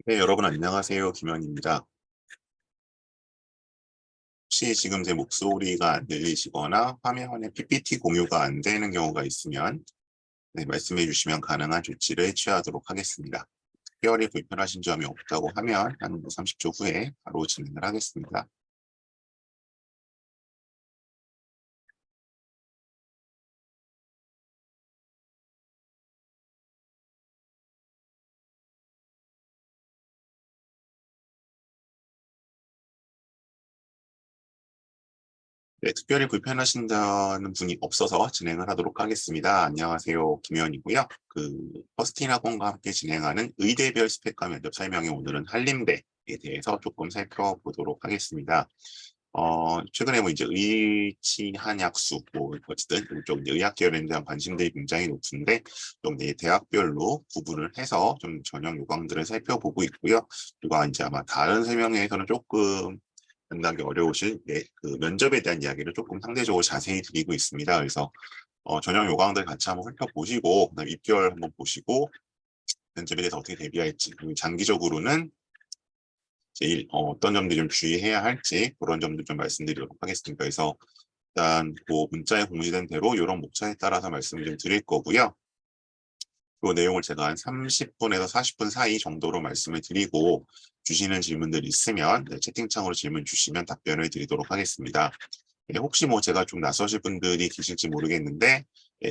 네, 여러분 안녕하세요. 김현입니다. 혹시 지금 제 목소리가 안 들리시거나 화면에 PPT 공유가 안 되는 경우가 있으면 네, 말씀해 주시면 가능한 조치를 취하도록 하겠습니다. 특별히 불편하신 점이 없다고 하면 한 30초 후에 바로 진행을 하겠습니다. 네, 특별히 불편하신다는 분이 없어서 진행을 하도록 하겠습니다. 안녕하세요. 김현이고요. 퍼스틴 학원과 함께 진행하는 의대별 스펙과 면접 설명회, 오늘은 한림대에 대해서 조금 살펴보도록 하겠습니다. 최근에 뭐 이제 의치, 한약수, 뭐 어쨌든 좀 의학 계열에 대한 관심들이 굉장히 높은데 좀 이제 대학별로 구분을 해서 좀 전형 요강들을 살펴보고 있고요. 그리고 이제 아마 다른 설명회에서는 조금 상당히 어려우실 그 면접에 대한 이야기를 조금 상대적으로 자세히 드리고 있습니다. 그래서 전형 요강들 같이 한번 살펴보시고 그다음에 입결 한번 보시고 면접에 대해서 어떻게 대비할지, 그리고 장기적으로는 제일 어떤 점들이 좀 주의해야 할지 그런 점들 좀 말씀드리도록 하겠습니다. 그래서 일단 그 문자에 공지된 대로 이런 목차에 따라서 말씀을 좀 드릴 거고요. 그 내용을 제가 한 30분에서 40분 사이 정도로 말씀을 드리고 주시는 질문들이 있으면 채팅창으로 질문 주시면 답변을 드리도록 하겠습니다. 혹시 뭐 제가 좀 낯서실 분들이 계실지 모르겠는데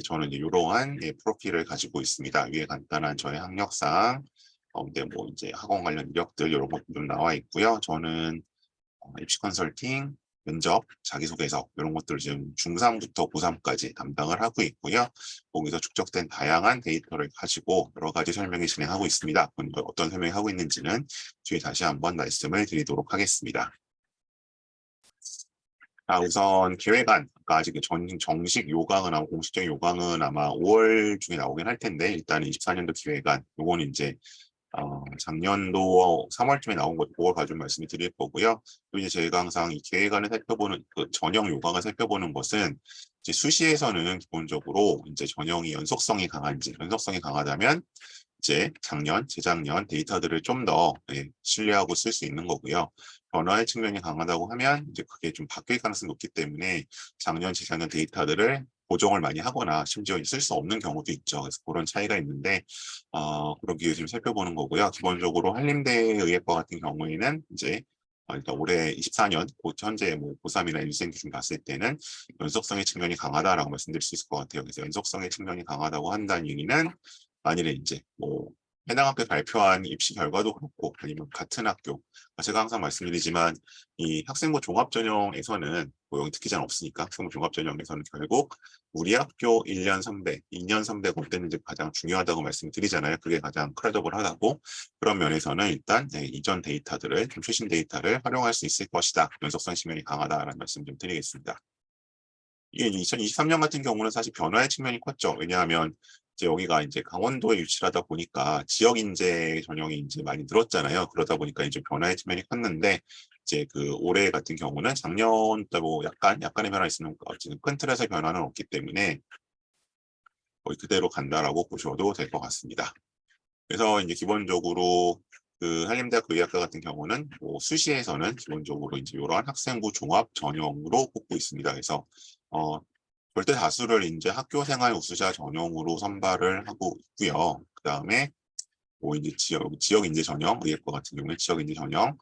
저는 이러한 프로필을 가지고 있습니다. 위에 간단한 저의 학력상, 뭐 이제 학원 관련 이력들 이런 것도 좀 나와 있고요. 저는 입시 컨설팅, 면접, 자기소개서 이런 것들을 지금 중3부터 고3까지 담당을 하고 있고요. 거기서 축적된 다양한 데이터를 가지고 여러 가지 설명을 진행하고 있습니다. 어떤 설명을 하고 있는지는 뒤에 다시 한번 말씀을 드리도록 하겠습니다. 우선 기획안, 아까 아직 정식 요강은 하고 공식적인 요강은 아마 5월 중에 나오긴 할 텐데, 일단 24년도 기획안, 요거는 이제 작년도 3월쯤에 나온 것 5월 가지고 말씀을 드릴 거고요. 또 이제 저희가 항상 이 계획안을 살펴보는 그 전형 요강을 살펴보는 것은 이제 수시에서는 기본적으로 이제 전형이 연속성이 강한지, 연속성이 강하다면 이제 작년, 재작년 데이터들을 좀 더 신뢰하고 쓸 수 있는 거고요. 변화의 측면이 강하다고 하면 이제 그게 좀 바뀔 가능성이 높기 때문에 작년, 재작년 데이터들을 보정을 많이 하거나 심지어 쓸 수 없는 경우도 있죠. 그래서 그런 차이가 있는데 그러기 위해 지금 살펴보는 거고요. 기본적으로 한림대의학과 같은 경우에는 이제 일단 올해 24년 현재 뭐 고3이나 일생 기준 봤을 때는 연속성의 측면이 강하다라고 말씀드릴 수 있을 것 같아요. 그래서 연속성의 측면이 강하다고 한다는 얘기는 만일에 이제 뭐 해당 학교 발표한 입시 결과도 그렇고 아니면 같은 학교, 제가 항상 말씀드리지만 이 학생부 종합전형에서는 뭐 여기 특기자는 없으니까 학생부 종합전형에서는 결국 우리 학교 1년 선배, 2년 선배 그때는 이제 가장 중요하다고 말씀드리잖아요. 그게 가장 크레더블하다고. 그런 면에서는 일단 이전 데이터들을, 좀 최신 데이터를 활용할 수 있을 것이다. 연속성 측면이 강하다라는 말씀 좀 드리겠습니다. 이게 2023년 같은 경우는 사실 변화의 측면이 컸죠. 왜냐하면 이제 여기가 이제 강원도에 위치하다 보니까 지역 인재 전형이 이제 많이 늘었잖아요. 그러다 보니까 이제 변화의 측면이 컸는데 이제 그 올해 같은 경우는 작년 때뭐 약간의 변화 있으면 지금 큰 틀에서 변화는 없기 때문에 거의 그대로 간다라고 보셔도 될 것 같습니다. 그래서 이제 기본적으로 그 한림대학 의학과 같은 경우는 뭐 수시에서는 기본적으로 이제 이러한 학생부 종합 전형으로 뽑고 있습니다. 그래서 절대 다수를 이제 학교 생활 우수자 전형으로 선발을 하고 있고요. 그 다음에 뭐 이제 지역 인재 전형, 의학과 같은 경우에 지역 인재 전형,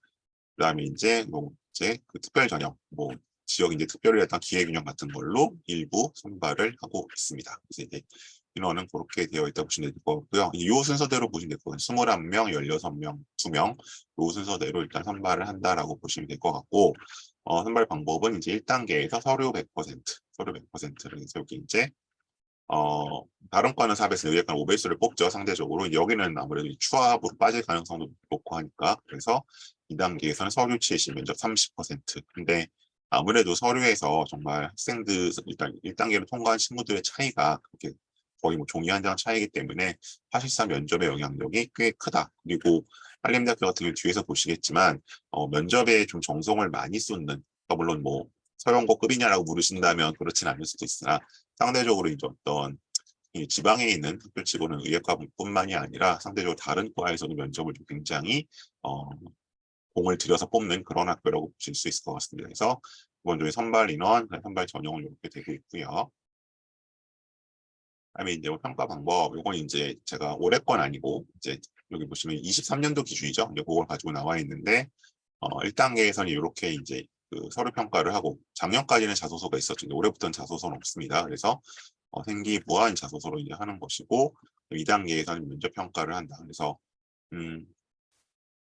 그 다음에 이제 뭐 이제 그 특별 전형, 뭐 지역 인재 특별히 했던 기획균형 같은 걸로 일부 선발을 하고 있습니다. 그래서 이제 인원은 그렇게 되어 있다고 보시면 될 것 같고요. 이 순서대로 보시면 될 것 같아요. 21명, 16명, 2명, 이 순서대로 일단 선발을 한다라고 보시면 될 것 같고, 선발 방법은 이제 1단계에서 서류 100%, 서류 100%를 해서 여기 이제 다른 과는 4배수, 의학과는 5배수를 뽑죠. 상대적으로 여기는 아무래도 추합으로 빠질 가능성도 높고 하니까. 그래서 2단계에서는 서류 70, 면접 30%. 근데 아무래도 서류에서 정말 학생들 일단 1단계를 통과한 친구들의 차이가 그렇게 거의 뭐 종이 한 장 차이기 때문에 사실상 면접의 영향력이 꽤 크다. 그리고 한림대학교 같은 경우 뒤에서 보시겠지만 면접에 좀 정성을 많이 쏟는, 물론 뭐 서영고급이냐라고 물으신다면 그렇진 않을 수도 있으나 상대적으로 이제 어떤 이 지방에 있는 학교치고는 의예과뿐만이 아니라 상대적으로 다른 과에서도 면접을 좀 굉장히 공을 들여서 뽑는 그런 학교라고 보실 수 있을 것 같습니다. 그래서 기본적인 선발 인원, 선발 전형을 이렇게 되고 있고요. 그다음에 이제 평가 방법, 이건 이제 제가 올해 건 아니고 이제 여기 보시면 23년도 기준이죠. 이제 그걸 가지고 나와 있는데 1단계에서는 이렇게 이제 그 서류 평가를 하고 작년까지는 자소서가 있었죠. 올해부터는 자소서는 없습니다. 그래서 생기부와 자소서로 이제 하는 것이고 2단계에서는 면접 평가를 한다. 그래서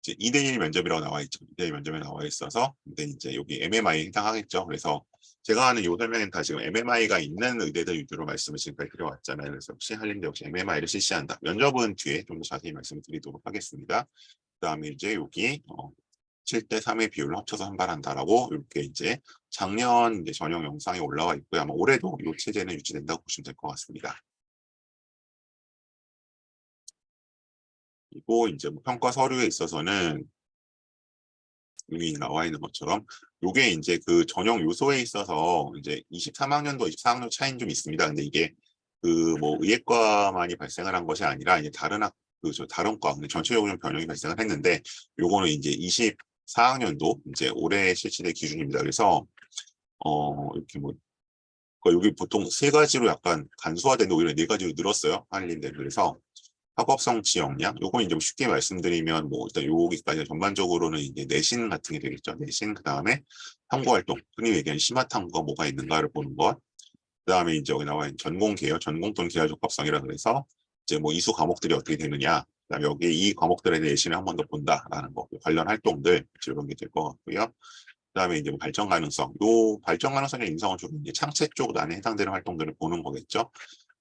이제 2대1 면접이라고 나와 있죠. 2대1 면접에 나와 있어서 근데 이제 여기 MMI에 해당하겠죠. 그래서 제가 하는 요 설명은 다 지금 MMI가 있는 의대들 위주로 말씀을 지금까지 드려왔잖아요. 그래서 혹시 한림대 혹시 MMI를 실시한다. 면접은 뒤에 좀 더 자세히 말씀을 드리도록 하겠습니다. 그다음에 이제 여기 7대 3의 비율로 합쳐서 선발한다라고 이렇게 이제 작년 이제 전형 영상에 올라와 있고요. 아마 올해도 이 체제는 유지된다고 보시면 될 것 같습니다. 그리고 이제 뭐 평가 서류에 있어서는 여기 나와 있는 것처럼 요게 이제 그 전형 요소에 있어서 이제 23학년도, 24학년 차이는 좀 있습니다. 근데 이게 그 뭐 의예과만이 발생을 한 것이 아니라 이제 다른 다른 과, 근데 전체적으로 좀 변형이 발생을 했는데 요거는 이제 24학년도 이제 올해 실시된 기준입니다. 그래서 이렇게 뭐 그러니까 여기 보통 세 가지로 약간 간소화되는데 오히려 네 가지로 늘었어요. 한림대. 그래서 학업성 지역량, 요건 이제 쉽게 말씀드리면 뭐 일단 여기까지 전반적으로는 이제 내신 같은 게 되겠죠. 내신, 그 다음에 탐구 활동, 흔히 얘기하는 심화 탐구가 뭐가 있는가를 보는 것. 그 다음에 이제 여기 나와 있는 전공 계열, 전공 또는 계열 적합성이라 그래서 이제 뭐 이수 과목들이 어떻게 되느냐, 그다음에 여기 이 과목들에 대해 내신을 한 번 더 본다라는 거, 관련 활동들 이런 게 될 것 같고요. 그다음에 이제 뭐 발전 가능성, 요 발전 가능성의 인성은 주로 이제 창체 쪽 안에 해당되는 활동들을 보는 거겠죠.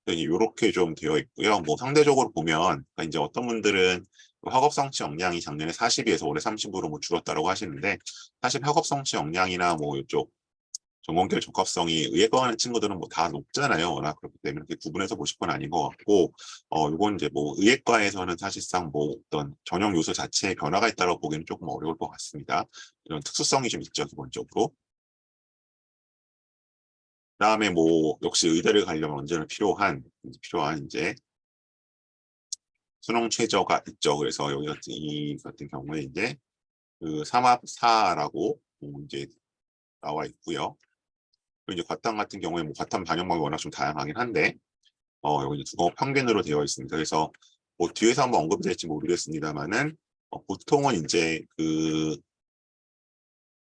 이렇게 좀 되어 있고요. 뭐 상대적으로 보면 그러니까 이제 어떤 분들은 학업 성취 역량이 작년에 40에서 올해 30으로 뭐 줄었다라고 하시는데 사실 학업 성취 역량이나 뭐 이쪽 전공결 적합성이 의예과 하는 친구들은 뭐 다 높잖아요. 워낙 그렇기 때문에 이렇게 구분해서 보실 건 아닌 것 같고 이건 이제 뭐 의예과에서는 사실상 뭐 어떤 전형 요소 자체에 변화가 있다고 보기는 조금 어려울 것 같습니다. 이런 특수성이 좀 있죠, 기본적으로. 그다음에 뭐 역시 의대를 가려면 언제나 필요한 이제 수능 최저가 있죠. 그래서 여기 같은 이 같은 경우에 이제 그 삼합사라고 이제 나와 있고요. 그리고 이제 과탐 같은 경우에 뭐 과탐 반영법이 워낙 좀 다양하긴 한데 여기 이제 국어 평균으로 되어 있습니다. 그래서 뭐 뒤에서 한번 언급이 될지 모르겠습니다만은 보통은 이제 그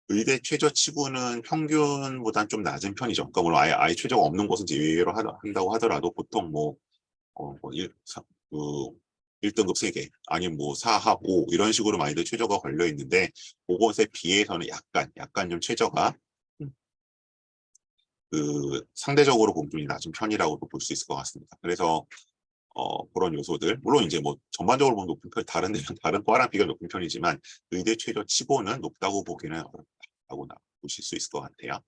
의대 최저 치고는 평균보다는 좀 낮은 편이죠. 그러니까 물론 아예 최저가 없는 곳은 이제 예외로 한다고 하더라도 보통 뭐 뭐 1등급 3개 아니면 뭐 4합 5 이런 식으로 많이들 최저가 걸려 있는데 그것에 비해서는 약간 좀 최저가 그 상대적으로 공분이 낮은 편이라고도 볼 수 있을 것 같습니다. 그래서 그런 요소들 물론 이제 뭐 전반적으로 보면 높은 편 다른 데는 다른 과랑 비교가 높은 편이지만 의대 최저 치고는 높다고 보기는 어렵다고 보실 수 있을 것 같아요.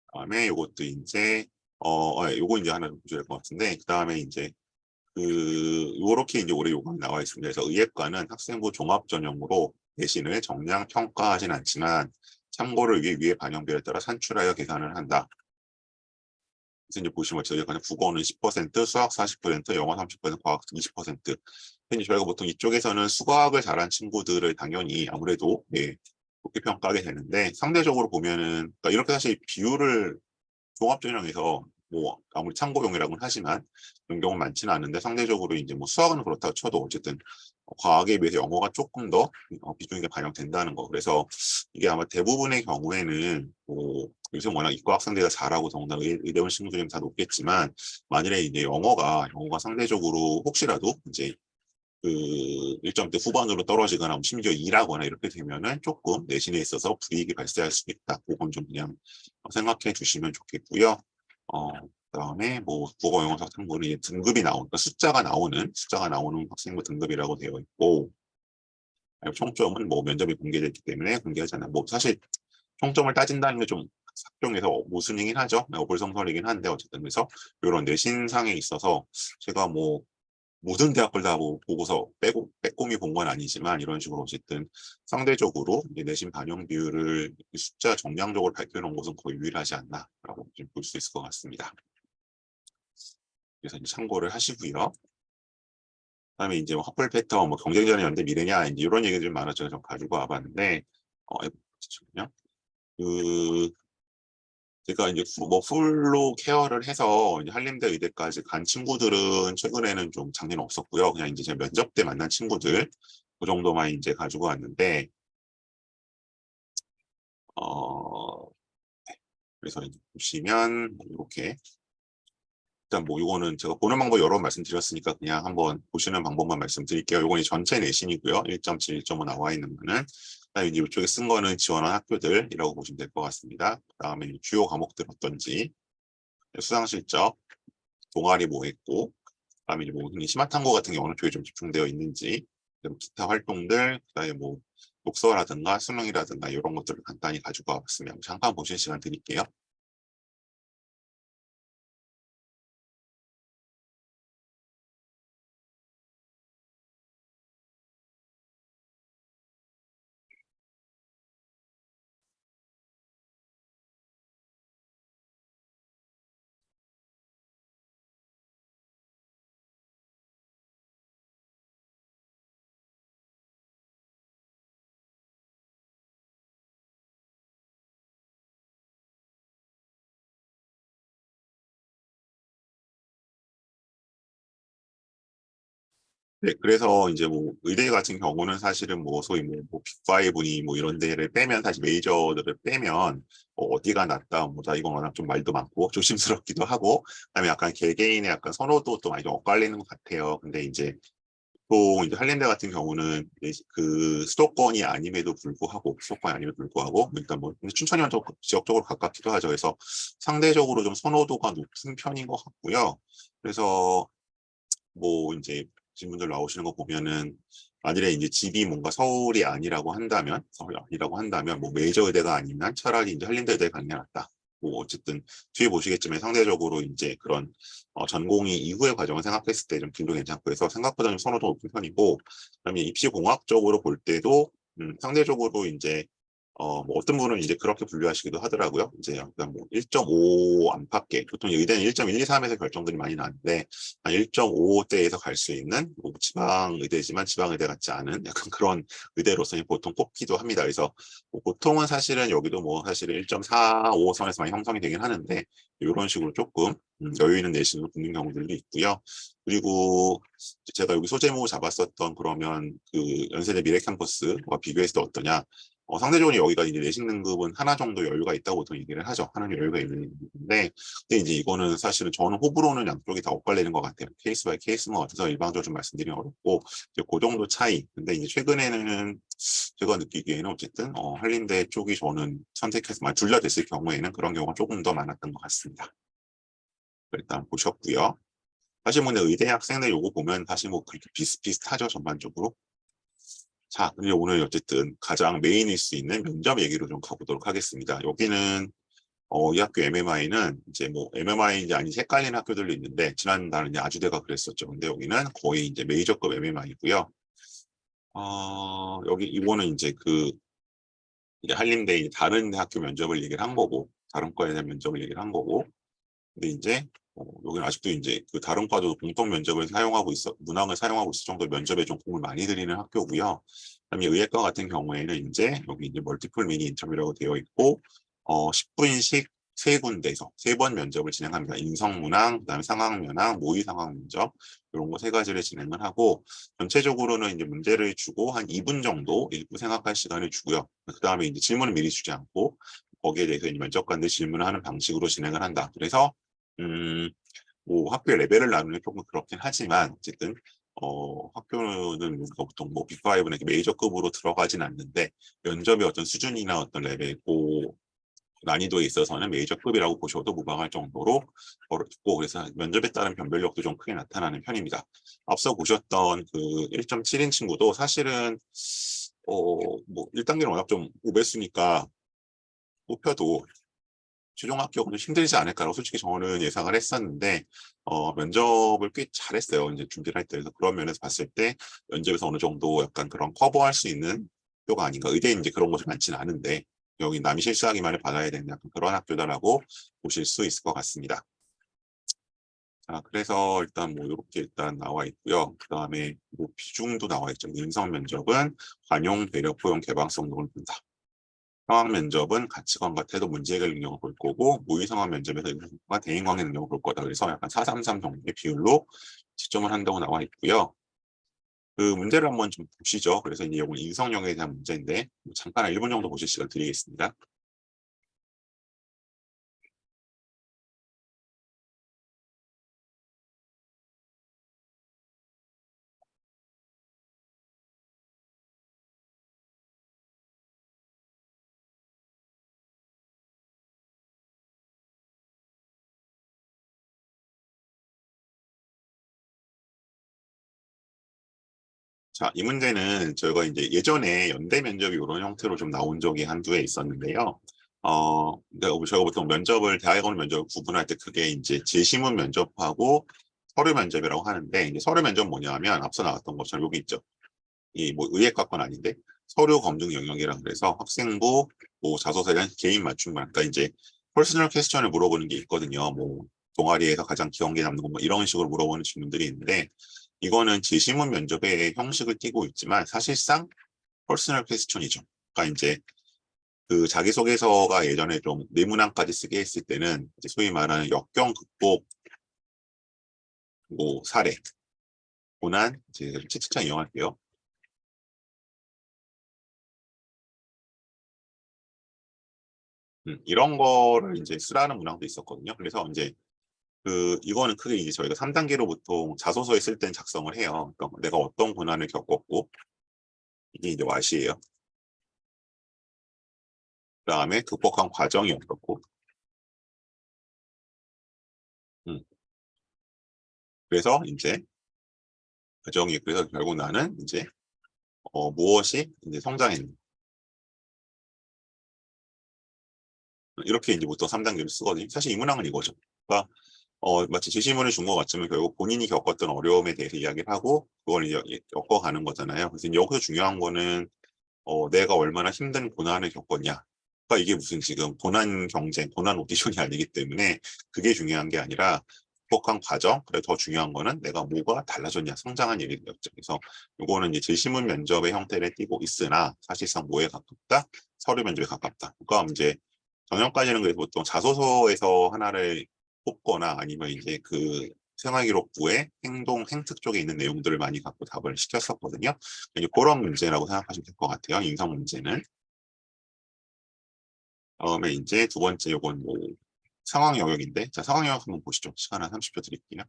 그다음에 요것도 이제 요거 이제 하나 보셔야 될 것 같은데 그다음에 이제 요렇게 이제 올해 요강이 나와 있습니다. 그래서 의예과는 학생부 종합 전형으로 내신을 정량 평가하진 않지만 참고를 위해 반영비에 따라 산출하여 계산을 한다. 그래서 이제 보시면 저희가 국어는 10%, 수학 40%, 영어 30%, 과학 20%. 근데 저희가 보통 이쪽에서는 수학을 잘한 친구들을 당연히 아무래도 높게 평가하게 되는데 상대적으로 보면은 그러니까 이렇게 사실 비율을 종합전형에서 뭐 아무리 참고용이라고는 하지만 그런 경우는 많지는 않은데 상대적으로 이제 뭐 수학은 그렇다고 쳐도 어쨌든 과학에 비해서 영어가 조금 더 비중이 반영된다는 거. 그래서 이게 아마 대부분의 경우에는 뭐 요새 워낙 이과 학생들이 잘하고 더군다나 의대원 친구들이 다 높겠지만 만일에 이제 영어가 상대적으로 혹시라도 이제 그 1점대 후반으로 떨어지거나 심지어 2라거나 이렇게 되면은 조금 내신에 있어서 불이익이 발생할 수 있다. 그건 좀 그냥 생각해 주시면 좋겠고요. 그다음에 뭐 국어 영어 수학 탐구는 이제 등급이 그러니까 숫자가 나오는 학생부 등급이라고 되어 있고 총점은 뭐 면접이 공개됐기 때문에 공개하지 않아. 뭐 사실 총점을 따진다는 게 좀 학종에서 모순이긴 하죠. 어불성설이긴 한데 어쨌든 그래서 이런 내신상에 있어서 제가 뭐 모든 대학을 다 보고서 빼꼼히 본 건 아니지만 이런 식으로 어쨌든 상대적으로 내신 반영 비율을 숫자 정량적으로 발표해 놓은 곳은 거의 유일하지 않나라고 볼 수 있을 것 같습니다. 그래서 이제 참고를 하시고요. 그다음에 이제 뭐 헛불 패턴, 뭐 경쟁자는 연대 미래냐, 이제 이런 얘기들이 많아서 좀 가지고 와봤는데, 잠시만요. 그 제가 이제 뭐 풀로 케어를 해서 이제 한림대 의대까지 간 친구들은 최근에는 좀 작년 없었고요. 그냥 이제 제 면접 때 만난 친구들 그 정도만 이제 가지고 왔는데, 어 그래서 이제 보시면 이렇게 일단 뭐 이거는 제가 보는 방법 여러 번 말씀드렸으니까 그냥 한번 보시는 방법만 말씀드릴게요. 이거는 전체 내신이고요. 1.7, 1.5 나와 있는 거는. 그다음에 이제 이쪽에 쓴 거는 지원한 학교들이라고 보시면 될 것 같습니다. 그다음에 주요 과목들 어떤지, 수상 실적, 동아리 뭐 했고, 그다음에 이제 뭐 흔히 심화탐구 같은 게 어느 쪽에 좀 집중되어 있는지, 그리고 기타 활동들, 그다음에 뭐 독서라든가 수능이라든가 이런 것들을 간단히 가지고 와봤으면 잠깐 보실 시간 드릴게요. 네, 그래서 이제 뭐 의대 같은 경우는 사실은 뭐 소위 뭐 빅5니 뭐 이런 데를 빼면 사실 메이저들을 빼면 뭐 어디가 낫다 뭐다 이건 워낙 좀 말도 많고 조심스럽기도 하고 그다음에 약간 개개인의 약간 선호도 또 많이 좀 엇갈리는 것 같아요. 근데 이제 또 이제 한림대 같은 경우는 그 수도권이 아님에도 불구하고 수도권이 아님에도 불구하고 그러니까 뭐 춘천이랑 좀 지역적으로 가깝기도 하죠. 그래서 상대적으로 좀 선호도가 높은 편인 것 같고요. 그래서 뭐 이제 질문들 나오시는 거 보면은 만일에 이제 집이 뭔가 서울이 아니라고 한다면 뭐 메이저 의대가 아니면 차라리 이제 한림대 의대 가는 게 낫다. 뭐 어쨌든 뒤에 보시겠지만 상대적으로 이제 그런 전공의 이후의 과정을 생각했을 때 좀 길도 괜찮고 해서 생각보다 좀 선호도 높은 편이고 그다음에 입시 공학적으로 볼 때도 상대적으로 이제 뭐 어떤 분은 이제 그렇게 분류하시기도 하더라고요. 이제 약간 뭐 1.5 안팎의 보통 의대는 1.1, 2, 3에서 결정들이 많이 나는데 한 1.5대에서 갈 수 있는 뭐 지방 의대지만 지방 의대 같지 않은 약간 그런 의대로서 보통 꼽기도 합니다. 그래서 뭐 보통은 사실은 여기도 뭐 사실은 1.45 선에서 많이 형성이 되긴 하는데 이런 식으로 조금 여유 있는 내신으로 붙는 경우들도 있고요. 그리고 제가 여기 소제모 잡았었던 그러면 그 연세대 미래 캠퍼스와 비교했을 때 어떠냐? 상대적으로 여기가 이제 내신 등급은 하나 정도 여유가 있다고 보통 얘기를 하죠. 하나는 여유가 있는 건데, 근데 이제 이거는 사실은 저는 호불호는 양쪽이 다 엇갈리는 것 같아요. 케이스 바이 케이스인 것 같아서 일방적으로 좀 말씀드리기 어렵고, 이제 그 정도 차이. 근데 이제 최근에는 제가 느끼기에는 어쨌든 한림대 쪽이 저는 선택해서 둘 다 됐을 경우에는 그런 경우가 조금 더 많았던 것 같습니다. 일단 보셨고요. 사실 뭐 의대 학생들 요거 보면 사실 뭐 그렇게 비슷비슷하죠 전반적으로. 자, 그리고 오늘 어쨌든 가장 메인일 수 있는 면접 얘기로 좀 가보도록 하겠습니다. 여기는 이 학교 MMI는 이제 뭐 MMI인지 아닌지 헷갈리는 학교들도 있는데 지난달은 이제 아주대가 그랬었죠. 근데 여기는 거의 이제 메이저급 MMI고요. 여기 이거는 이제 그 이제 한림대 이제 다른 학교 면접을 얘기를 한 거고 다른 과에 대한 면접을 얘기를 한 거고 근데 이제 여기는 아직도 이제 그 다른 과도 공통 면접을 사용하고 있어 문항을 사용하고 있을 정도로 면접에 좀 공을 많이 들이는 학교고요. 그다음에 의예과 같은 경우에는 이제 여기 이제 멀티플 미니 인터뷰라고 되어 있고 10분씩 세 군데에서 세 번 면접을 진행합니다. 인성 문항, 그다음에 상황 면항, 모의 상황 면접 이런 거 세 가지를 진행을 하고 전체적으로는 이제 문제를 주고 한 2분 정도 읽고 생각할 시간을 주고요. 그다음에 이제 질문을 미리 주지 않고 거기에 대해서 면접관들 질문을 하는 방식으로 진행을 한다. 그래서 뭐 학교의 레벨을 나누는 게 조금 그렇긴 하지만 어쨌든 학교는 우리가 보통 뭐 빅5는 이렇게 메이저급으로 들어가진 않는데 면접의 어떤 수준이나 어떤 레벨, 고 난이도에 있어서는 메이저급이라고 보셔도 무방할 정도로 어렵고 그래서 면접에 따른 변별력도 좀 크게 나타나는 편입니다. 앞서 보셨던 그 1.7인 친구도 사실은 뭐 1단계는 워낙 좀 오배수니까 뽑혀도 최종 합격은 힘들지 않을까라고 솔직히 저는 예상을 했었는데 면접을 꽤 잘했어요. 이제 준비를 할 때. 그래서 그런 면에서 봤을 때 면접에서 어느 정도 약간 그런 커버할 수 있는 학교가 아닌가. 의대는 이제 그런 것이 많지는 않은데 여기 남이 실수하기만을 받아야 되는 약간 그런 학교다라고 보실 수 있을 것 같습니다. 자, 그래서 일단 뭐 이렇게 일단 나와 있고요. 그 다음에 뭐 비중도 나와 있죠. 인성 면접은 관용, 배려, 포용, 개방성 등을 본다. 상황 면접은 가치관과 태도, 문제 해결 능력을 볼 거고, 모의 상황 면접에서 인성과 대인관계 능력을 볼 거다. 그래서 약간 433 정도의 비율로 채점을 한다고 나와 있고요. 그 문제를 한번 좀 보시죠. 그래서 이제 이건 인성력에 대한 문제인데 잠깐 1분 정도 보실 시간 드리겠습니다. 자, 이 문제는 저희가 이제 예전에 연대 면접이 이런 형태로 좀 나온 적이 한두 해 있었는데요. 근데 저희가 보통 면접을, 대학에 오는 면접을 구분할 때 그게 이제 제시문 면접하고 서류 면접이라고 하는데, 이제 서류 면접은 뭐냐면 앞서 나왔던 것처럼 여기 있죠. 이 뭐 의예과건 아닌데 서류 검증 영역이라 그래서 학생부, 뭐 자소서에 대한 개인 맞춤반, 그러니까 이제 퍼스널 퀘스천을 물어보는 게 있거든요. 뭐 동아리에서 가장 기억에 남는 거 뭐 이런 식으로 물어보는 질문들이 있는데 이거는 제시문 면접의 형식을 띠고 있지만 사실상 퍼스널 퀘스천이죠. 그러니까 이제 그 자기소개서가 예전에 좀 네모난까지 쓰게 했을 때는 이제 소위 말하는 역경 극복 뭐 사례, 고난, 이제 채팅창 이용할게요. 이런 거를 이제 쓰라는 문항도 있었거든요. 그래서 이제 그 이거는 크게 이제 저희가 3단계로 보통 자소서에 쓸 땐 작성을 해요. 그러니까 내가 어떤 고난을 겪었고 이게 이제 와시예요. 그다음에 극복한 과정이 어떻고, 음, 그래서 이제 과정이 그래서 결국 나는 이제 무엇이 이제 성장했는지 이렇게 이제 보통 3단계를 쓰거든요. 사실 이 문항은 이거죠. 그러니까 마치 제시문을 준 것 같지만 결국 본인이 겪었던 어려움에 대해서 이야기를 하고 그걸 이제 엮어가는 거잖아요. 그래서 여기서 중요한 거는 내가 얼마나 힘든 고난을 겪었냐. 그러니까 이게 무슨 지금 고난 경쟁, 고난 오디션이 아니기 때문에 그게 중요한 게 아니라 극복한 과정, 그래 더 중요한 거는 내가 뭐가 달라졌냐, 성장한 얘기였죠. 그래서 이거는 이제 제시문 면접의 형태를 띠고 있으나 사실상 뭐에 가깝다? 서류 면접에 가깝다. 그러니까 이제 전형까지는 그래서 보통 자소서에서 하나를 뽑거나 아니면 이제 그 생활기록부에 행동, 행특 쪽에 있는 내용들을 많이 갖고 답을 시켰었거든요. 이제 그런 문제라고 생각하시면 될 것 같아요. 인성 문제는. 다음에 이제 두 번째 요건 뭐 상황 영역인데, 자, 상황 영역 한번 보시죠. 시간 한 30초 드릴게요.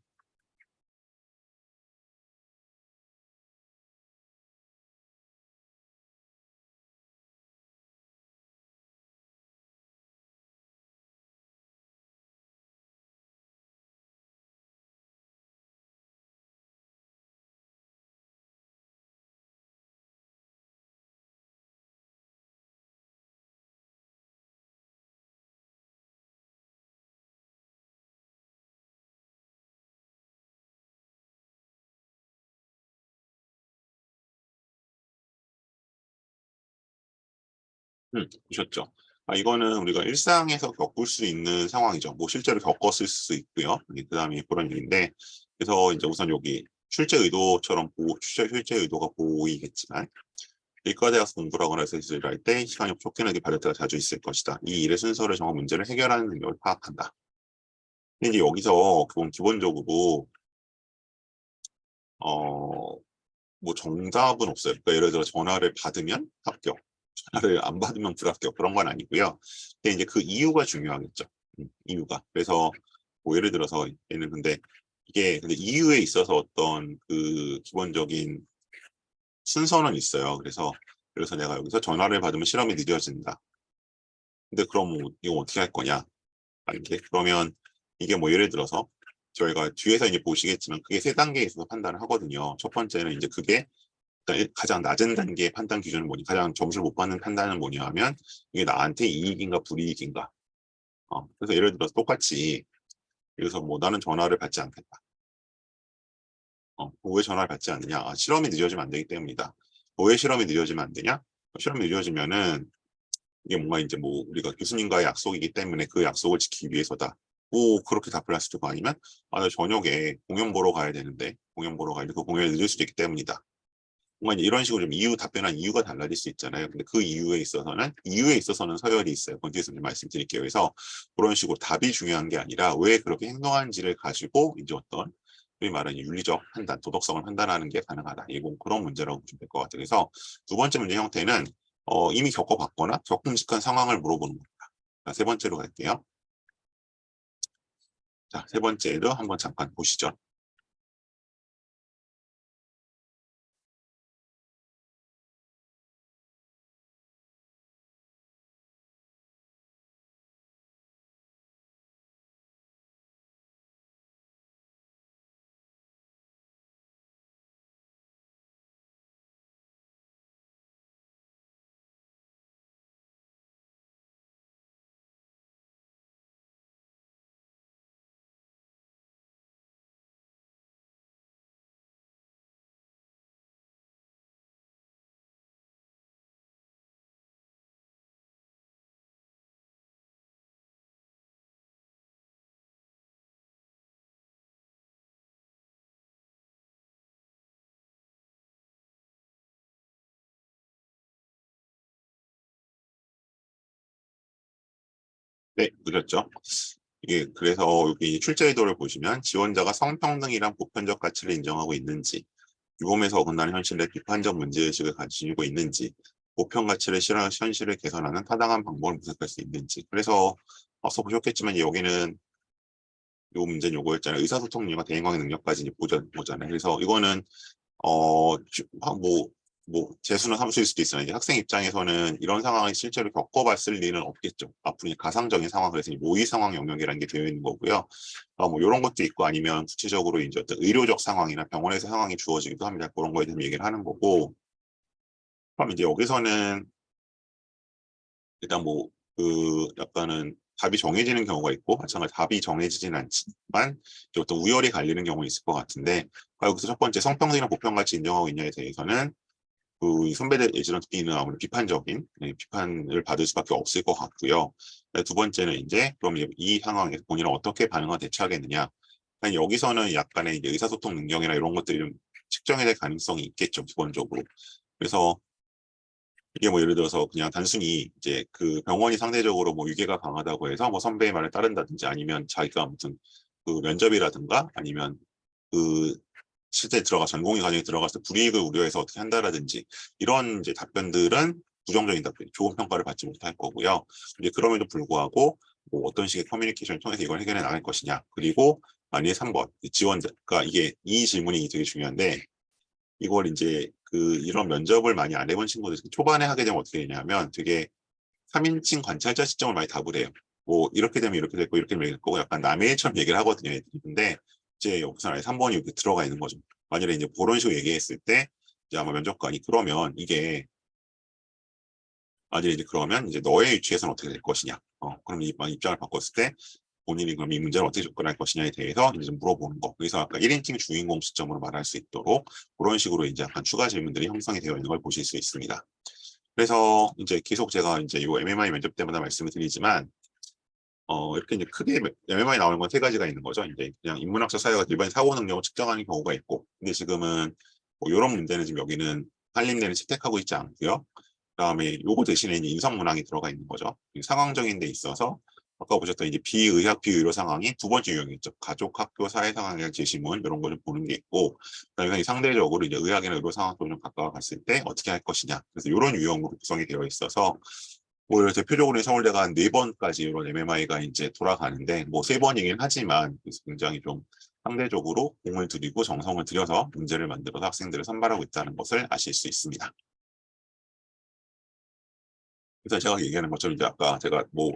보셨죠? 이거는 우리가 일상에서 겪을 수 있는 상황이죠. 뭐 실제로 겪었을 수 있고요. 그 다음에 그런 얘기인데, 그래서 이제 우선 여기 출제 의도처럼 출제 의도가 보이겠지만, 일과대학에서 공부를 하거나 에세이를 할 때 시간이 쫓겨나게 받을 때가 자주 있을 것이다. 이 일의 순서를 정한 문제를 해결하는 능력을 파악한다. 근데 이제 여기서 기본적으로 어, 뭐 정답은 없어요. 그러니까 예를 들어 전화를 받으면 합격, 전화를 안 받으면 불합격 그런 건 아니고요. 근데 이제 그 이유가 중요하겠죠. 이유가. 그래서 뭐 예를 들어서 얘는 근데 이유에 있어서 어떤 그 기본적인 순서는 있어요. 그래서 내가 여기서 전화를 받으면 실험이 늦어진다. 근데 그럼 뭐 이거 어떻게 할 거냐? 이렇게 그러면 이게 뭐 예를 들어서 저희가 뒤에서 이제 보시겠지만 그게 세 단계에 있어서 판단을 하거든요. 첫 번째는 이제 그게 일단 가장 낮은 단계의 판단 기준은 뭐냐, 가장 점수를 못 받는 판단은 뭐냐 하면 이게 나한테 이익인가 불이익인가. 그래서 예를 들어서 똑같이 그래서 뭐 나는 전화를 받지 않겠다. 왜 전화를 받지 않느냐? 실험이 늦어지면 안 되기 때문이다. 왜 실험이 늦어지면 안 되냐? 실험이 늦어지면은 이게 뭔가 이제 뭐 우리가 교수님과의 약속이기 때문에 그 약속을 지키기 위해서다. 뭐 그렇게 답을 할 수도 있고 아니면 나 저녁에 공연 보러 가야 되는데 공연 보러 가야 돼. 그 공연을 늦을 수도 있기 때문이다. 뭔가 이제 이런 식으로 좀 답변한 이유가 달라질 수 있잖아요. 근데 그 이유에 있어서는 서열이 있어요. 그건 뒤에서 좀 말씀드릴게요. 그래서 그런 식으로 답이 중요한 게 아니라 왜 그렇게 행동하는지를 가지고 이제 어떤 소위 말하는 윤리적 판단, 도덕성을 판단하는 게 가능하다. 이건 그런 문제라고 보시면 될 것 같아요. 그래서 두 번째 문제 형태는 이미 겪어봤거나 겪음직한 상황을 물어보는 겁니다. 자, 세 번째로 갈게요. 자, 세 번째도 한번 잠깐 보시죠. 네, 보셨죠? 이게 그래서 여기 출제 의도를 보시면 지원자가 성평등이란 보편적 가치를 인정하고 있는지, 유범에서 어긋나는 현실의 비판적 문제의식을 가지고 있는지, 보편 가치를 실현한 현실을 개선하는 타당한 방법을 모색할 수 있는지. 그래서 써보셨겠지만 여기는 요 문제는 요거였잖아요. 의사소통력과 대인관계 능력까지 이제 보잖아요. 그래서 이거는 재수는 함수일 수도 있어요. 이제 학생 입장에서는 이런 상황을 실제로 겪어봤을 리는 없겠죠. 앞으로 가상적인 상황, 그래서 모의 상황 영역이라는 게 되어 있는 거고요. 뭐 이런 것도 있고 아니면 구체적으로 이제 어떤 의료적 상황이나 병원에서 상황이 주어지기도 합니다. 그런 거에 대해서 얘기를 하는 거고. 그럼 이제 여기서는 일단 약간은 답이 정해지는 경우가 있고, 마찬가지로 답이 정해지진 않지만, 이제 어떤 우열이 갈리는 경우가 있을 것 같은데, 여기서 첫 번째 성평등이나 보편가치 인정하고 있냐에 대해서는 그 선배들 예전 듣기는 아무래도 비판적인 비판을 받을 수밖에 없을 것 같고요. 두 번째는 이제 그럼 이 상황에서 본인은 어떻게 반응하고 대처하겠느냐. 여기서는 약간의 이제 의사소통 능력이나 이런 것들이 좀 측정이 될 가능성이 있겠죠, 기본적으로. 그래서 이게 뭐 예를 들어서 그냥 단순히 이제 그 병원이 상대적으로 뭐 유괴가 강하다고 해서 뭐 선배의 말을 따른다든지 아니면 자기가 아무튼 그 면접이라든가 아니면 그 실제 전공의 과정에 들어가서 불이익을 우려해서 어떻게 한다라든지 이런 이제 답변들은 부정적인 답변, 좋은 평가를 받지 못할 거고요. 이제 그럼에도 불구하고 뭐 어떤 식의 커뮤니케이션을 통해서 이걸 해결해 나갈 것이냐. 그리고 만약에 3번 지원자가 이게 이 질문이 되게 중요한데 이걸 이제 이런 면접을 많이 안 해본 친구들 초반에 하게 되면 어떻게 되냐면 되게 3인칭 관찰자 시점을 많이 답을 해요. 뭐 이렇게 되면 이렇게 됐고 이렇게 되면 이렇게 됐고 약간 남의 일처럼 얘기를 하거든요. 근데 이제 여기서 아예 3번이 이렇게 들어가 있는 거죠. 만약에 이제 그런 식으로 얘기했을 때 이제 아마 면접관이 그러면 이게 만약에 이제 그러면 이제 너의 위치에서는 어떻게 될 것이냐. 그럼 입장을 바꿨을 때 본인이 그럼 이 문제를 어떻게 접근할 것이냐에 대해서 이제 좀 물어보는 거. 그래서 아까 1인칭 주인공 시점으로 말할 수 있도록 그런 식으로 이제 약간 추가 질문들이 형성이 되어 있는 걸 보실 수 있습니다. 그래서 이제 계속 제가 이제 이 MMI 면접 때마다 말씀을 드리지만 이렇게 이제 크게 MMI 나오는 건 세 가지가 있는 거죠. 이제 그냥 인문학적 사회가 일반 사고 능력을 측정하는 경우가 있고, 근데 지금은 뭐 이런 문제는 지금 여기는 한림대는 채택하고 있지 않고요. 그다음에 요거 대신에 이제 인성문항이 들어가 있는 거죠. 상황적인 데 있어서 아까 보셨던 이제 비의학 비의료 상황이 두 번째 유형이죠. 가족, 학교, 사회 상황이나 제시문 이런 걸 좀 보는 게 있고, 그다음에 상대적으로 이제 의학이나 의료 상황도 좀 가까워 갔을 때 어떻게 할 것이냐. 그래서 이런 유형으로 구성이 되어 있어서 뭐 대표적으로 서울대가 한 4번까지 이런 MMI가 이제 돌아가는데 뭐 3번이긴 하지만 굉장히 좀 상대적으로 공을 들이고 정성을 들여서 문제를 만들어서 학생들을 선발하고 있다는 것을 아실 수 있습니다. 그래서 제가 얘기하는 것처럼 이제 아까 제가 뭐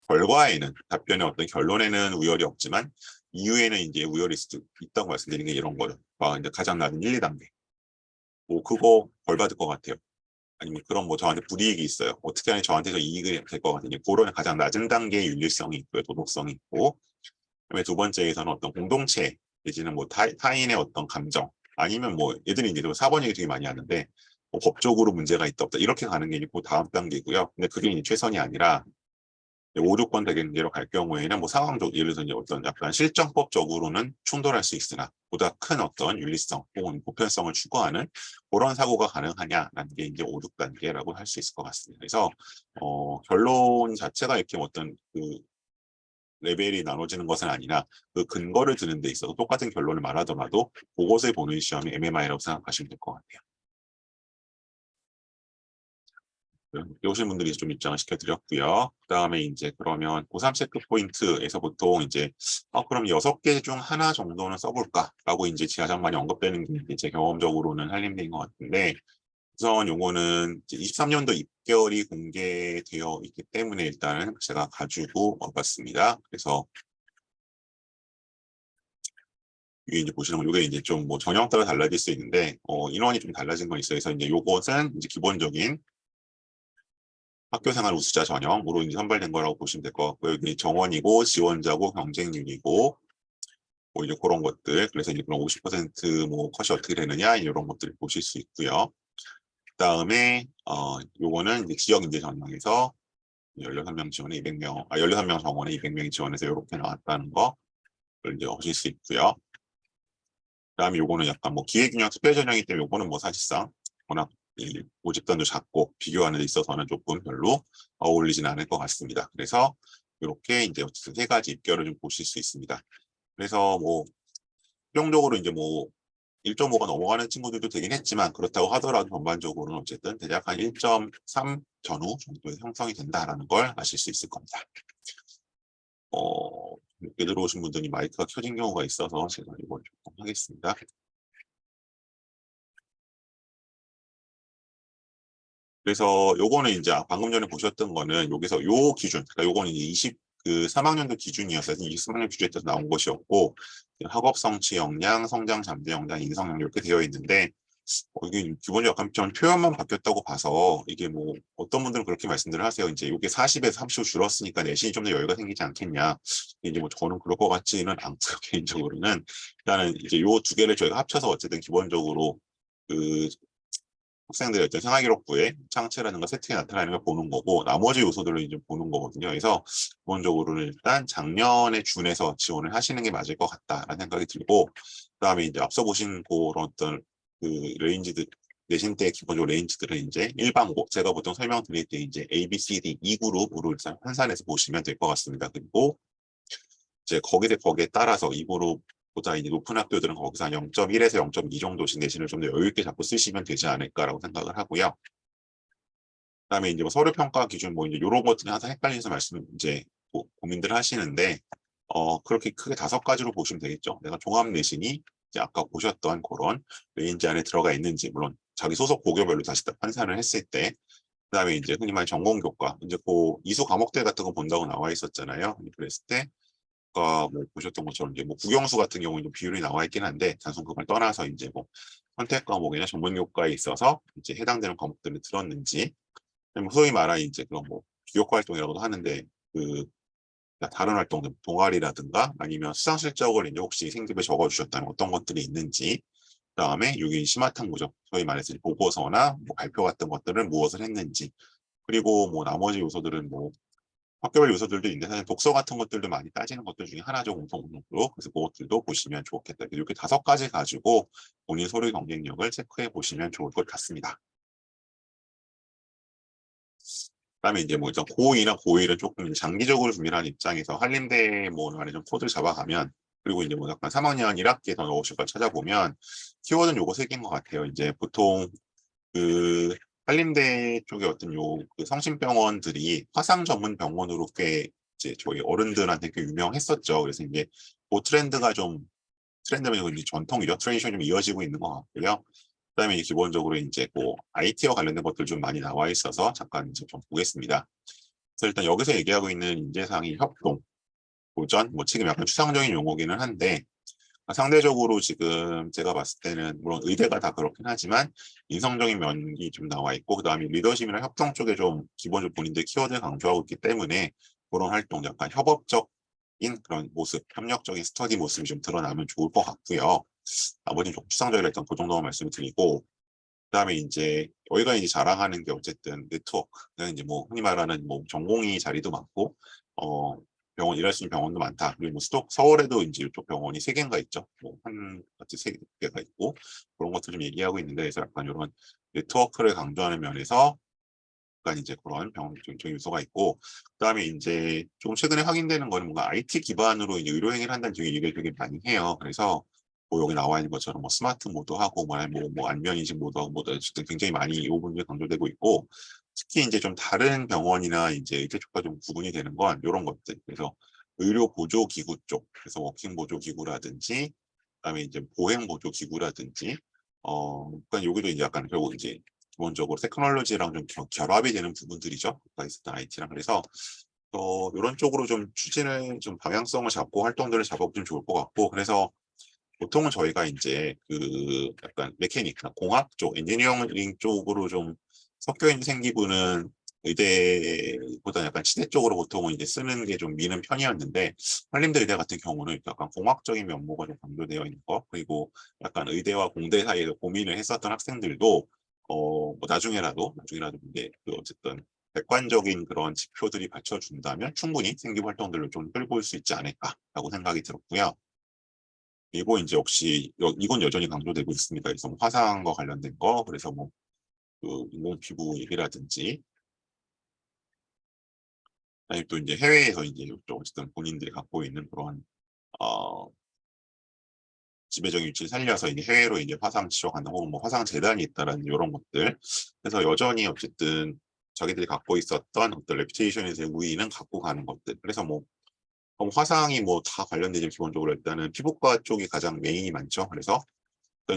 결과에는 답변의 어떤 결론에는 우열이 없지만 이후에는 이제 우열이 있다고 말씀드린 게 이런 거죠. 이제 가장 낮은 1, 2단계. 뭐 그거 벌 받을 것 같아요. 아니면 그런 뭐 저한테 불이익이 있어요. 어떻게 하면 저한테서 이익이 될 것 같은지 그런 가장 낮은 단계의 윤리성이 있고요. 도덕성이 있고 그다음에 두 번째에서는 어떤 공동체 내지는 뭐 타인의 어떤 감정 아니면 뭐 얘들이 이제 4번 얘기 되게 많이 하는데 뭐 법적으로 문제가 있다 없다 이렇게 가는 게 그 다음 단계고요. 근데 그게 이제 최선이 아니라 5, 6번 대개로 갈 경우에는 뭐 상황적, 예를 들어서 이제 어떤 약간 실정법적으로는 충돌할 수 있으나 보다 큰 어떤 윤리성 혹은 보편성을 추구하는 그런 사고가 가능하냐라는 게 이제 5, 6단계라고 할 수 있을 것 같습니다. 그래서 결론 자체가 이렇게 어떤 그 레벨이 나눠지는 것은 아니라 그 근거를 드는 데 있어서 똑같은 결론을 말하더라도 그것을 보는 시험이 MMI라고 생각하시면 될 것 같아요. 오신 분들이 좀 입장을 시켜드렸고요. 그다음에 이제 그러면 고3 체크 포인트에서 보통 이제 그럼 6개 중 하나 정도는 써볼까라고 이제 지하장반이 언급되는 게 이제 경험적으로는 한림대인 것 같은데, 우선 요거는 23년도 입결이 공개되어 있기 때문에 일단은 제가 가지고 와봤습니다. 그래서 이게 이제 보시는 건, 이게 이제 좀 뭐 전형 따라 달라질 수 있는데, 인원이 좀 달라진 건 있어요. 그래서 이제 요것은 이제 기본적인 학교생활 우수자 전형으로 이제 선발된 거라고 보시면 될 것 같고요. 여기 정원이고 지원자고 경쟁률이고 뭐 이제 그런 것들. 그래서 이제 그런 50%뭐 컷이 어떻게 되느냐 이런 것들을 보실 수 있고요. 그다음에 요거는 이제 지역 인재 전형에서 16명 지원에 200명, 16명 정원에 200명이 지원해서 이렇게 나왔다는 거 이제 보실 수 있고요. 그다음에 요거는 약간 뭐 기회균형 특별 전형이기 때문에 요거는 뭐 사실상 워낙 이 모집단도 작고 비교하는 데 있어서는 조금 별로 어울리진 않을 것 같습니다. 그래서 이렇게 이제 어쨌든 3가지 입결을 좀 보실 수 있습니다. 그래서 뭐 최종적으로 이제 뭐 1.5가 넘어가는 친구들도 되긴 했지만, 그렇다고 하더라도 전반적으로는 어쨌든 대략 한 1.3 전후 정도의 형성이 된다라는 걸 아실 수 있을 겁니다. 늦게 들어오신 분들이 마이크가 켜진 경우가 있어서 제가 이걸 조금 하겠습니다. 그래서 요거는 이제 방금 전에 보셨던 거는 여기서 요 기준, 그러니까 요거는 이제 3학년도 기준이었어요. 23학년 기준에 따라서 나온 것이었고, 학업 성취 역량, 성장 잠재 역량, 인성 역량 이렇게 되어 있는데, 이게 기본적으로 약간 좀 표현만 바뀌었다고 봐서, 이게 뭐 어떤 분들은 그렇게 말씀들을 하세요. 이제 이게 40에서 30로 줄었으니까 내신이 좀 더 여유가 생기지 않겠냐. 이제 뭐 저는 그럴 것 같지는 않고요. 개인적으로는 일단은 이제 요 2개를 저희가 합쳐서 어쨌든 기본적으로 그 학생들의 어떤 생활기록부에 창체라는 거 세팅에 나타나는 걸 보는 거고, 나머지 요소들을 이제 보는 거거든요. 그래서 기본적으로는 일단 작년에 준해서 지원을 하시는 게 맞을 것 같다라는 생각이 들고, 그다음에 이제 앞서 보신 그런 어떤 그 레인지들, 내신 때 기본적으로 레인지들은 이제 일반고, 제가 보통 설명드릴 때 이제 A, B, C, D 2그룹으로 일단 환산해서 보시면 될 것 같습니다. 그리고 이제 거기에 따라서 2그룹 보다 이제 높은 학교들은 거기서 한 0.1에서 0.2 정도씩 내신을 좀 더 여유 있게 잡고 쓰시면 되지 않을까라고 생각을 하고요. 그다음에 이제 뭐 서류 평가 기준 뭐 이제 이런 것들이 항상 헷갈려서 이제 고민들 하시는데, 그렇게 크게 5가지로 보시면 되겠죠. 내가 종합 내신이 이제 아까 보셨던 그런 레인지 안에 들어가 있는지, 물론 자기 소속 고교별로 다시 환산을 했을 때, 그다음에 이제 흔히 말하는 전공 교과, 이제 그 이수 과목들 같은 거 본다고 나와 있었잖아요. 그랬을 때 뭐 보셨던 것처럼 이제 뭐 국영수 같은 경우는 비율이 나와 있긴 한데, 단순 그걸 떠나서 이제 뭐 선택 과목이나 전문 교과에 있어서 이제 해당되는 과목들을 들었는지, 뭐 소위 말하는 이제 그런 뭐 비교과 활동이라고도 하는데, 그 다른 활동들 동아리라든가 아니면 수상 실적을 이제 혹시 생집에 적어주셨다는 어떤 것들이 있는지, 그다음에 여기 심화탕 부적, 소위 말해서 보고서나 뭐 발표 같은 것들은 무엇을 했는지, 그리고 뭐 나머지 요소들은 뭐 학교별 요소들도 있는데 사실 독서 같은 것들도 많이 따지는 것들 중에 하나죠, 공통으로. 그래서 그것들도 보시면 좋겠다. 이렇게 5가지 가지고 본인 서류 경쟁력을 체크해 보시면 좋을 것 같습니다. 그다음에 이제 뭐 일단 고2나 고1은 조금 장기적으로 준비를 하는 입장에서 한림대 뭐 안에 좀 코드를 잡아가면, 그리고 이제 뭐 약간 3학년 1학기에 더 넣으실 걸 찾아보면 키워드는 요거 3개인 것 같아요. 이제 보통 그 한림대 쪽에 어떤 그 성심병원들이 화상 전문 병원으로 꽤 이제 저희 어른들한테 꽤 유명했었죠. 그래서 이제 그 트렌드가 좀, 트렌드면 이제 전통이죠. 트레디션이 좀 이어지고 있는 것 같고요. 그다음에 기본적으로 이제 뭐 IT와 관련된 것들 좀 많이 나와 있어서 잠깐 이제 좀 보겠습니다. 그래서 일단 여기서 얘기하고 있는 인재상의 협동, 도전, 뭐 지금 약간 추상적인 용어기는 한데, 상대적으로 지금 제가 봤을 때는 물론 의대가 다 그렇긴 하지만 인성적인 면이 좀 나와 있고, 그다음에 리더십이나 협동 쪽에 좀 기본적으로 본인들 키워드를 강조하고 있기 때문에 그런 활동, 약간 협업적인 그런 모습, 협력적인 스터디 모습이 좀 드러나면 좋을 것 같고요. 나머지는 좀 추상적이라 일단 그 정도만 말씀드리고, 그다음에 이제 저희가 이제 자랑하는 게 어쨌든 네트워크, 이제 뭐 흔히 말하는 뭐 전공의 자리도 많고, 병원 일할 수 있는 병원도 많다. 그리고 뭐 서울에도 이제 이쪽 병원이 3개인가 있죠. 뭐한 같이 3개가 있고 그런 것들 좀 얘기하고 있는데 그래서 약간 이런 네트워크를 강조하는 면에서 약간 이제 그런 병원적인 요소가 있고 그다음에 이제 좀 최근에 확인되는 거는 뭔가 IT 기반으로 이제 의료 행위를 한다는 쪽에 얘기를 되게 많이 해요. 그래서 뭐 여기 나와 있는 것처럼 뭐 스마트 모드하고 뭐 안면 인식 모드하고 뭐 어쨌든 굉장히 많이 이 부분이 강조되고 있고 특히 이제 좀 다른 병원이나 이제 의대 쪽과 좀 구분이 되는 건 이런 것들. 그래서 의료 보조 기구 쪽, 그래서 워킹 보조 기구라든지 그다음에 이제 보행 보조 기구라든지 그러니까 여기도 이제 약간 결국 이제 기본적으로 테크놀로지랑 좀 결합이 되는 부분들이죠. 아까 있었던 IT랑 그래서 이런 쪽으로 좀 추진을 좀 방향성을 잡고 활동들을 잡아보면 좋을 것 같고 그래서 보통은 저희가 이제 그 약간 메케닉, 공학 쪽, 엔지니어링 쪽으로 좀 섞여 있는 생기부는 의대보다 약간 치대 쪽으로 보통은 이제 쓰는 게 좀 미는 편이었는데 한림대 의대 같은 경우는 약간 공학적인 면모가 좀 강조되어 있는 거 그리고 약간 의대와 공대 사이에서 고민을 했었던 학생들도 뭐 나중에라도 이제 그 어쨌든 객관적인 그런 지표들이 받쳐준다면 충분히 생기부 활동들을 좀 끌고 올 수 있지 않을까라고 생각이 들었고요. 그리고 이제 역시 이건 여전히 강조되고 있습니다. 그래서 뭐 화상과 관련된 거, 그래서 뭐 그 인공 피부 얘기라든지, 아니 또 이제 해외에서 이제 또 어쨌든 본인들이 갖고 있는 그런 어, 지배적인 위치를 살려서 이제 해외로 이제 화상 지원하는 혹은 뭐 화상 재단이 있다라는 이런 것들. 그래서 여전히 어쨌든 자기들이 갖고 있었던 어떤 레퓨테이션에서의 우위는 갖고 가는 것들. 그래서 뭐 화상이 뭐 다 관련되지 기본적으로 일단은 피부과 쪽이 가장 메인이 많죠. 그래서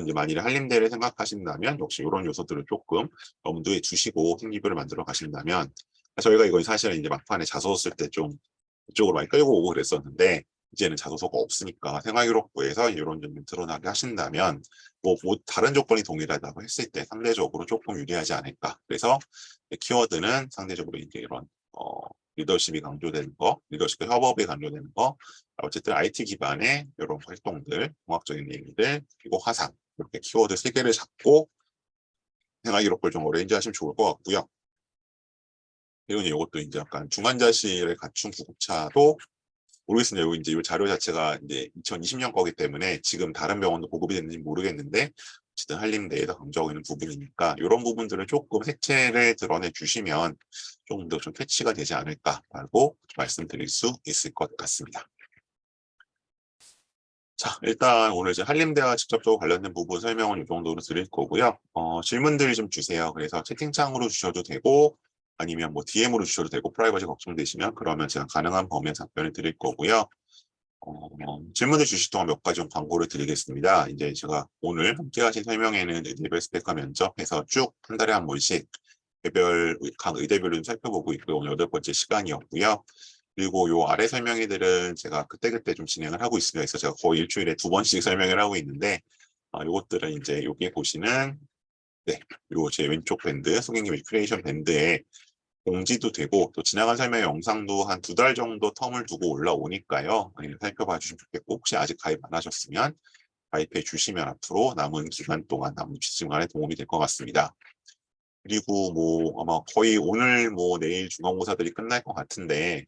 이제 만일에 한림대를 생각하신다면 역시 이런 요소들을 조금 염두에 두시고 생기부를 만들어 가신다면 저희가 이건 사실은 이제 막판에 자소서 쓸 때 좀 이쪽으로 많이 끌고 오고 그랬었는데 이제는 자소서가 없으니까 생활기록부에서 이런 점을 드러나게 하신다면 뭐 다른 조건이 동일하다고 했을 때 상대적으로 조금 유리하지 않을까. 그래서 키워드는 상대적으로 이제 이런 리더십이 강조되는 거, 리더십과 협업이 강조되는 거, 어쨌든 IT 기반의 이런 활동들, 공학적인 얘기들, 그리고 화상 이렇게 키워드 3개를 잡고 생활기록부를 좀 어레인지 하시면 좋을 것 같고요. 그리고 이것도 이제 약간 중환자실을 갖춘 구급차도 모르겠습니다. 여기 이제 이 자료 자체가 이제 2020년 거기 때문에 지금 다른 병원도 보급이 됐는지 모르겠는데 어쨌든 한림대에서 강조하고 있는 부분이니까 이런 부분들을 조금 색채를 드러내 주시면 조금 더 좀 캐치가 되지 않을까라고 말씀드릴 수 있을 것 같습니다. 자, 일단 오늘 이제 한림대와 직접적으로 관련된 부분 설명은 이 정도로 드릴 거고요. 질문들 좀 주세요. 그래서 채팅창으로 주셔도 되고 아니면 뭐 DM으로 주셔도 되고 프라이버시 걱정되시면 그러면 제가 가능한 범위에서 답변을 드릴 거고요. 질문을 주실 동안 몇 가지 좀 광고를 드리겠습니다. 이제 제가 오늘 함께 하신 설명에는 의대별 스펙과 면접해서 쭉 한 달에 한 번씩 각 의대별로 좀 살펴보고 있고요. 오늘 8번째 시간이었고요. 그리고 요 아래 설명회들은 제가 그때그때 좀 진행을 하고 있습니다. 그래서 제가 거의 일주일에 2번씩 설명을 하고 있는데 요것들은 이제 여기 보시는 네, 요 제 왼쪽 밴드 송영기 크리에이션 밴드에 공지도 되고 또 지나간 설명 영상도 한 2달 정도 텀을 두고 올라오니까요. 살펴봐 주시면 좋겠고 혹시 아직 가입 안 하셨으면 가입해 주시면 앞으로 남은 기간 동안 남은 시간에 도움이 될 것 같습니다. 그리고 뭐 아마 거의 오늘 뭐 내일 중간고사들이 끝날 것 같은데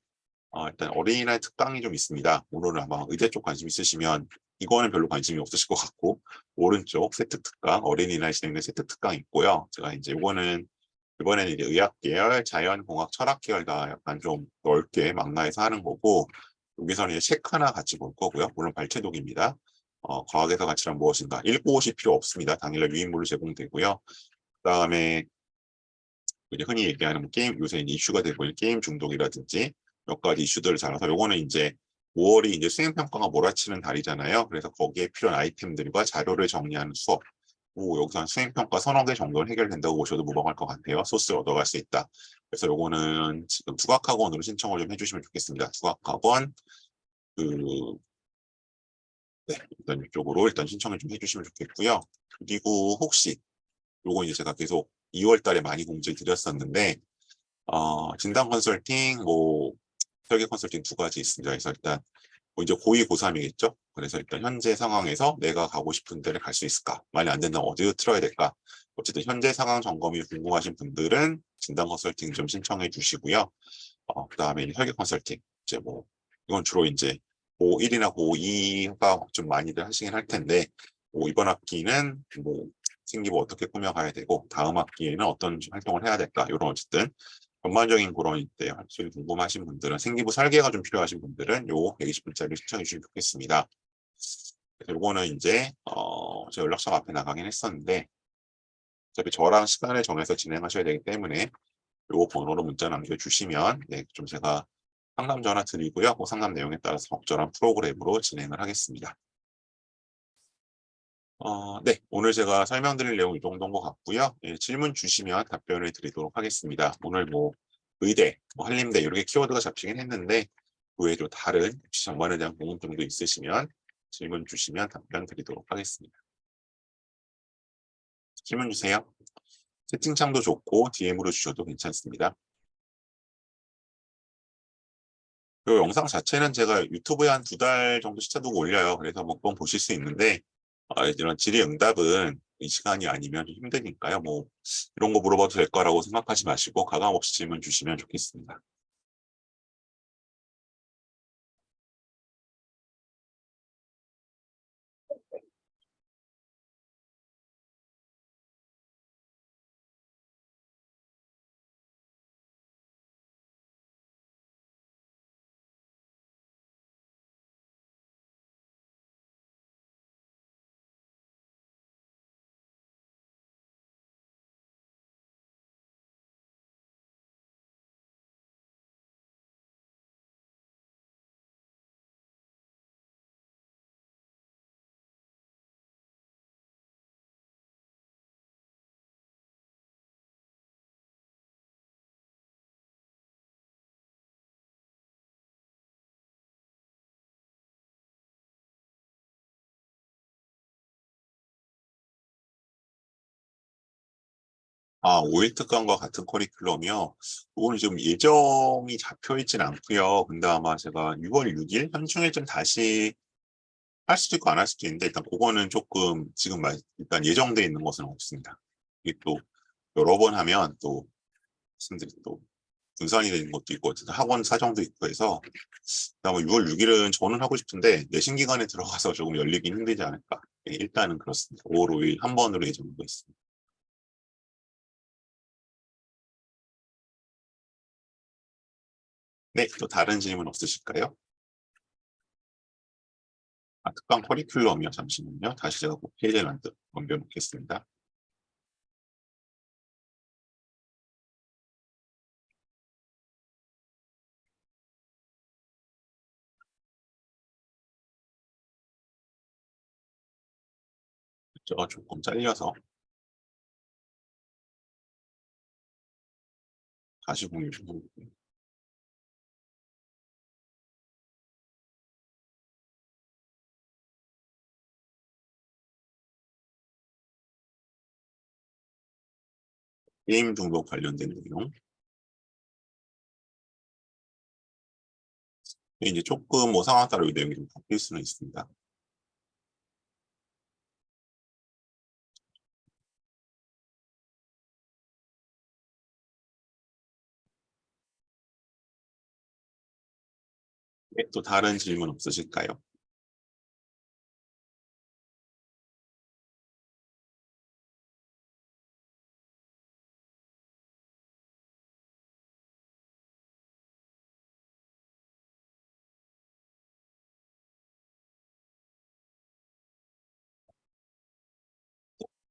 일단 어린이날 특강이 좀 있습니다. 오늘은 아마 의대 쪽 관심 있으시면 이거는 별로 관심이 없으실 것 같고 오른쪽 세트 특강 어린이날 진행된 세트 특강 있고요. 제가 이제 이번에는 이제 의학 계열, 자연공학, 철학 계열 다 약간 좀 넓게 망라해서 하는 거고 여기서는 이제 책 하나 같이 볼 거고요. 물론 발췌독입니다. 과학에서 가치란 무엇인가 읽고 오실 필요 없습니다. 당일날 유인물로 제공되고요. 그다음에 이제 흔히 얘기하는 뭐 게임 요새 이슈가 되고 있는 게임 중독이라든지 몇 가지 이슈들을 잘라서 요거는 이제 5월이 이제 수행평가가 몰아치는 달이잖아요. 그래서 거기에 필요한 아이템들과 자료를 정리하는 수업. 여기서 한 수행평가 서너 개 정도는 해결된다고 보셔도 무방할 것 같아요. 소스를 얻어갈 수 있다. 그래서 요거는 지금 국악학원으로 신청을 좀 해주시면 좋겠습니다. 국악학원 네, 일단 이쪽으로 일단 신청을 좀 해주시면 좋겠고요. 그리고 혹시 요거 이제 제가 계속 2월 달에 많이 공지 드렸었는데 진단 컨설팅, 뭐 설계 컨설팅 2가지 있습니다. 그래서 일단 뭐 이제 고2, 고3이겠죠. 그래서 일단 현재 상황에서 내가 가고 싶은 데를 갈 수 있을까? 만약 안 된다면 어디로 틀어야 될까? 어쨌든 현재 상황 점검이 궁금하신 분들은 진단 컨설팅 좀 신청해 주시고요. 그다음에 설계 컨설팅. 이제 뭐 이건 주로 이제 고1이나 고2가 좀 많이들 하시긴 할 텐데 뭐 이번 학기는 뭐 생기부 어떻게 꾸며가야 되고 다음 학기에는 어떤 활동을 해야 될까 이런 어쨌든 전반적인 그런 이때 확실히 궁금하신 분들은 생기부 설계가 좀 필요하신 분들은 요 120분짜리 신청해 주시면 좋겠습니다. 요거는 이제 제 연락처가 앞에 나가긴 했었는데 어차피 저랑 시간을 정해서 진행하셔야 되기 때문에 요 번호로 문자 남겨주시면 네, 좀 제가 상담 전화 드리고요. 그 상담 내용에 따라서 적절한 프로그램으로 진행을 하겠습니다. 네, 오늘 제가 설명드릴 내용 이 정도인 것 같고요. 예, 질문 주시면 답변을 드리도록 하겠습니다. 오늘 뭐 의대, 뭐 한림대 이렇게 키워드가 잡히긴 했는데 그 외에도 다른 입시 전반에 대한 궁금증도 있으시면 질문 주시면 답변 드리도록 하겠습니다. 질문 주세요. 채팅창도 좋고 DM으로 주셔도 괜찮습니다. 이 영상 자체는 제가 유튜브에 한 2달 정도 시차 두고 올려요. 그래서 뭐 그건 보실 수 있는데 이런 질의응답은 이 시간이 아니면 좀 힘드니까요. 뭐 이런 거 물어봐도 될 거라고 생각하지 마시고 가감 없이 질문 주시면 좋겠습니다. 아, 5일 특강과 같은 커리큘럼이요. 그거는 지금 예정이 잡혀 있진 않고요. 근데 아마 제가 6월 6일 현충일쯤 다시 할 수도 있고 안 할 수도 있는데 일단 그거는 조금 지금 일단 예정돼 있는 것은 없습니다. 이게 또 여러 번 하면 또 학생들이 또 분산이 되는 것도 있고 어쨌든 학원 사정도 있고 해서 아마 6월 6일은 저는 하고 싶은데 내신 기간에 들어가서 조금 열리긴 힘들지 않을까. 네, 일단은 그렇습니다. 5월 5일 한 번으로 예정되고 있습니다. 네, 또 다른 질문 없으실까요? 특강 커리큘럼이요. 잠시만요. 다시 제가 그 페이지를 넘겨놓겠습니다. 제가 조금 잘려서 다시 공유 좀 해볼게요. 게임 중독 관련된 내용. 이제 조금 뭐 상황 따라 이 내용이 좀 바뀔 수는 있습니다. 네, 또 다른 질문 없으실까요?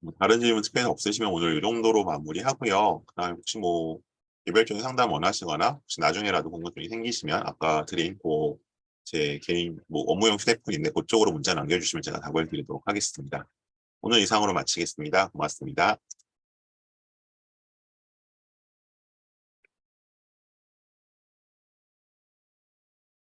뭐 다른 질문 특별히 없으시면 오늘 이 정도로 마무리하고요. 그다음에 혹시 뭐 개별적인 상담 원하시거나 혹시 나중에라도 궁금증이 생기시면 아까 드린 제 개인 뭐 업무용 휴대폰인데 그쪽으로 문자 남겨주시면 제가 답을 드리도록 하겠습니다. 오늘 이상으로 마치겠습니다. 고맙습니다.